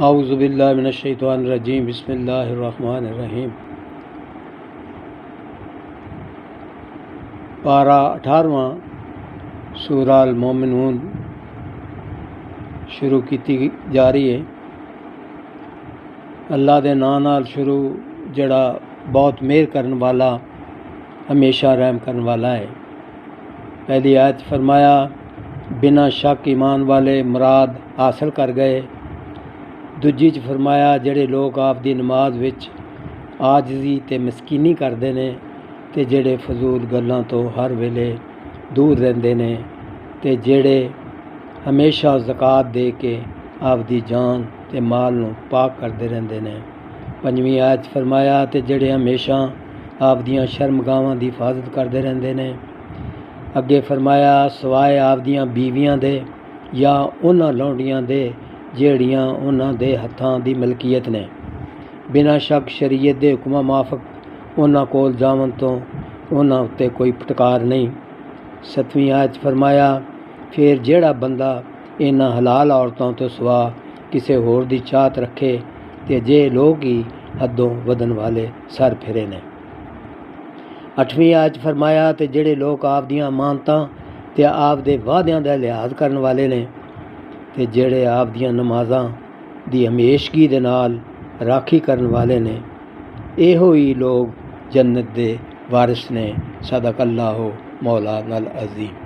आऊज़ु बिल्लाहि मिनश्शैतानिर रजीम बिस्मिल्लाहिर रहमानिर रहीम। पारा 18वां सूरा अल मोमिनून शुरू की जा रही है। अल्लाह दे नाम नाल शुरू जड़ा बहुत मेहर करने वाला, हमेशा रहम करने वाला है। पहली आयत फरमाया, बिना शक ईमान वाले मुराद हासिल कर गए। दूजी च फरमाया, जेड़े लोग आप दी नमाज विच आजजी ते मस्कीनी करते हैं ते जेड़े फजूल गल्लां तो हर वेले दूर रहंदे ने ते जेड़े हमेशा ज़कात दे के आप दी जान ते माल नूं पाक करते रहंदे ने। पंजवीं आयत फरमाया, ते जेड़े हमेशा आप दियां शर्मगावां दी हिफाजत करते रहंदे ने। अगे फरमाया, सवाए आप दियां बीवियां दे या उन्हां लौंडियां दे ਜਿਹੜੀਆਂ ਉਹਨਾਂ ਦੇ ਹੱਥਾਂ ਦੀ ਮਲਕੀਅਤ ਨੇ। ਬਿਨਾਂ ਸ਼ੱਕ ਸ਼ਰੀਅਤ ਦੇ ਹੁਕਮਾਂ ਮਾਫਕ ਉਹਨਾਂ ਕੋਲ ਜਾਵਣ ਤੋਂ ਉਹਨਾਂ ਉੱਤੇ ਕੋਈ ਫਟਕਾਰ ਨਹੀਂ। 7ਵੀਂ ਆਇਤ ਫਰਮਾਇਆ, ਫਿਰ ਜਿਹੜਾ ਬੰਦਾ ਇਹਨਾਂ ਹਲਾਲ ਔਰਤਾਂ ਤੋਂ ਸਿਵਾ ਕਿਸੇ ਹੋਰ ਦੀ ਚਾਹਤ ਰੱਖੇ ਤੇ ਜੇ ਲੋਕ ਹੀ ਹੱਦੋਂ ਵਧਣ ਵਾਲੇ ਸਰ ਫਿਰੇ ਨੇ। 8ਵੀਂ ਆਇਤ ਫਰਮਾਇਆ, ਤੇ ਜਿਹੜੇ ਲੋਕ ਆਪ ਦੀਆਂ ਅਮਾਨਤਾਂ ਤੇ ਆਪ ਦੇ ਵਾਅਦਿਆਂ ਦਾ ਲਿਹਾਜ਼ ਕਰਨ ਵਾਲੇ ਨੇ ਤੇ ਜਿਹੜੇ ਆਪ ਦੀਆਂ ਨਮਾਜ਼ਾਂ ਦੀ ਹਮੇਸ਼ਗੀ ਦੇ ਨਾਲ ਰਾਖੀ ਕਰਨ ਵਾਲੇ ਨੇ, ਇਹੋ ਹੀ ਲੋਕ ਜੰਨਤ ਦੇ ਵਾਰਿਸ ਨੇ। ਸਦਕ ਅੱਲਾਹੁ ਮੌਲਾਨਾ ਅਲ ਅਜ਼ੀਮ।